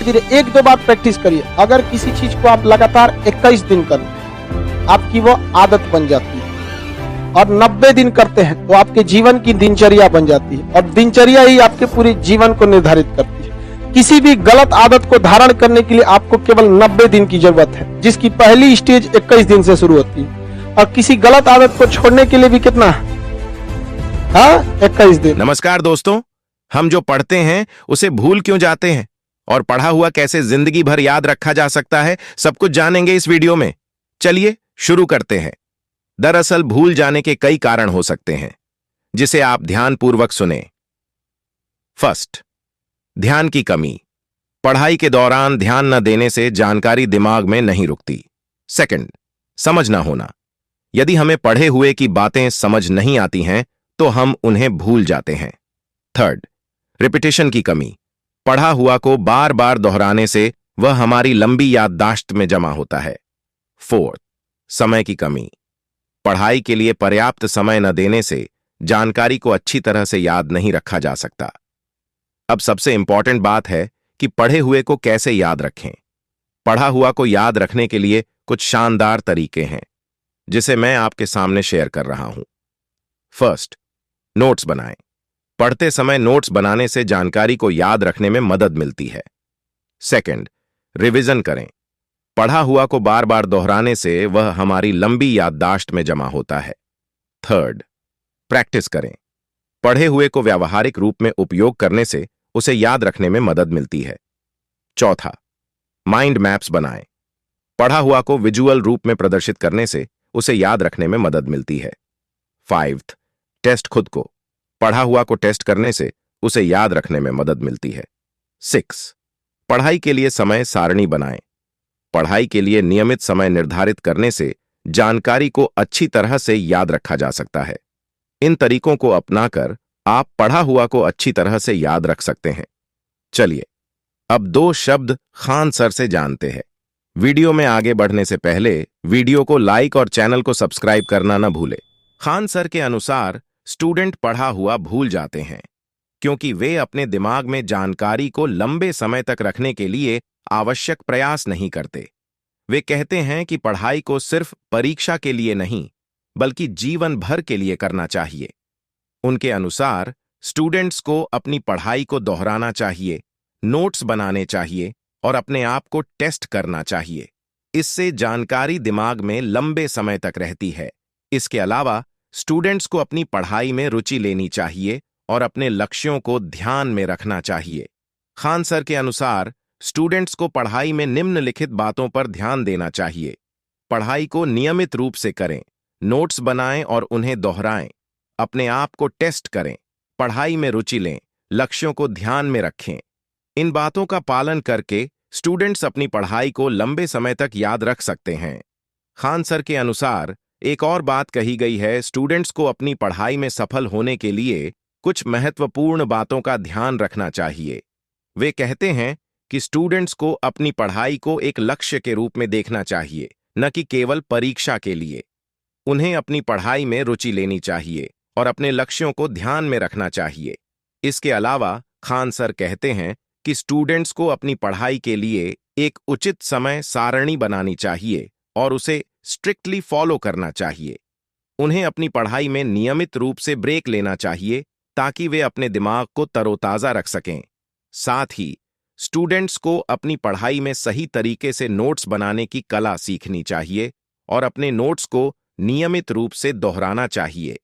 धीरे एक दो बार प्रैक्टिस करिए। अगर किसी चीज को आप लगातार 21 दिन करें, आपकी वो आदत बन जाती है, और 90 दिन करते हैं तो आपके जीवन की दिनचर्या बन जाती है, और दिनचर्या ही आपके पूरे जीवन को निर्धारित करती है। किसी भी गलत आदत को धारण करने के लिए आपको केवल 90 दिन की जरूरत है, जिसकी पहली स्टेज 21 दिन से शुरू होती है। और किसी गलत आदत को छोड़ने के लिए भी कितना, हाँ, 21 दिन। नमस्कार दोस्तों, हम जो पढ़ते हैं उसे भूल क्यों जाते हैं और पढ़ा हुआ कैसे जिंदगी भर याद रखा जा सकता है, सब कुछ जानेंगे इस वीडियो में। चलिए शुरू करते हैं। दरअसल भूल जाने के कई कारण हो सकते हैं, जिसे आप ध्यानपूर्वक सुने। फर्स्ट, ध्यान की कमी। पढ़ाई के दौरान ध्यान न देने से जानकारी दिमाग में नहीं रुकती। सेकंड, समझ ना होना। यदि हमें पढ़े हुए की बातें समझ नहीं आती हैं तो हम उन्हें भूल जाते हैं। थर्ड, रिपीटेशन की कमी। पढ़ा हुआ को बार बार दोहराने से वह हमारी लंबी याददाश्त में जमा होता है। फोर्थ, समय की कमी। पढ़ाई के लिए पर्याप्त समय न देने से जानकारी को अच्छी तरह से याद नहीं रखा जा सकता। अब सबसे इंपॉर्टेंट बात है कि पढ़े हुए को कैसे याद रखें। पढ़ा हुआ को याद रखने के लिए कुछ शानदार तरीके हैं, जिसे मैं आपके सामने शेयर कर रहा हूं। फर्स्ट, नोट्स बनाएं। पढ़ते समय नोट्स बनाने से जानकारी को याद रखने में मदद मिलती है। सेकंड, रिवीजन करें। पढ़ा हुआ को बार बार दोहराने से वह हमारी लंबी याददाश्त में जमा होता है। थर्ड, प्रैक्टिस करें। पढ़े हुए को व्यावहारिक रूप में उपयोग करने से उसे याद रखने में मदद मिलती है। चौथा, माइंड मैप्स बनाएं। पढ़ा हुआ को विजुअल रूप में प्रदर्शित करने से उसे याद रखने में मदद मिलती है। फाइव्थ, टेस्ट खुद को। पढ़ा हुआ को टेस्ट करने से उसे याद रखने में मदद मिलती है। सिक्स, पढ़ाई के लिए समय सारणी बनाएं। पढ़ाई के लिए नियमित समय निर्धारित करने से जानकारी को अच्छी तरह से याद रखा जा सकता है। इन तरीकों को अपनाकर आप पढ़ा हुआ को अच्छी तरह से याद रख सकते हैं। चलिए अब दो शब्द खान सर से जानते हैं। वीडियो में आगे बढ़ने से पहले वीडियो को लाइक और चैनल को सब्सक्राइब करना न भूलें। खान सर के अनुसार स्टूडेंट पढ़ा हुआ भूल जाते हैं क्योंकि वे अपने दिमाग में जानकारी को लंबे समय तक रखने के लिए आवश्यक प्रयास नहीं करते। वे कहते हैं कि पढ़ाई को सिर्फ परीक्षा के लिए नहीं, बल्कि जीवन भर के लिए करना चाहिए। उनके अनुसार स्टूडेंट्स को अपनी पढ़ाई को दोहराना चाहिए, नोट्स बनाने चाहिए और अपने आप को टेस्ट करना चाहिए। इससे जानकारी दिमाग में लंबे समय तक रहती है। इसके अलावा स्टूडेंट्स को अपनी पढ़ाई में रुचि लेनी चाहिए और अपने लक्ष्यों को ध्यान में रखना चाहिए। खान सर के अनुसार स्टूडेंट्स को पढ़ाई में निम्नलिखित बातों पर ध्यान देना चाहिए। पढ़ाई को नियमित रूप से करें, नोट्स बनाएं और उन्हें दोहराएं, अपने आप को टेस्ट करें, पढ़ाई में रुचि लें, लक्ष्यों को ध्यान में रखें। इन बातों का पालन करके स्टूडेंट्स अपनी पढ़ाई को लंबे समय तक याद रख सकते हैं। खान सर के अनुसार एक और बात कही गई है, स्टूडेंट्स को अपनी पढ़ाई में सफल होने के लिए कुछ महत्वपूर्ण बातों का ध्यान रखना चाहिए। वे कहते हैं कि स्टूडेंट्स को अपनी पढ़ाई को एक लक्ष्य के रूप में देखना चाहिए, न कि केवल परीक्षा के लिए। उन्हें अपनी पढ़ाई में रुचि लेनी चाहिए और अपने लक्ष्यों को ध्यान में रखना चाहिए। इसके अलावा खान सर कहते हैं कि स्टूडेंट्स को अपनी पढ़ाई के लिए एक उचित समय सारणी बनानी चाहिए और उसे स्ट्रिक्टली फॉलो करना चाहिए। उन्हें अपनी पढ़ाई में नियमित रूप से ब्रेक लेना चाहिए ताकि वे अपने दिमाग को तरोताजा रख सकें। साथ ही स्टूडेंट्स को अपनी पढ़ाई में सही तरीके से नोट्स बनाने की कला सीखनी चाहिए और अपने नोट्स को नियमित रूप से दोहराना चाहिए।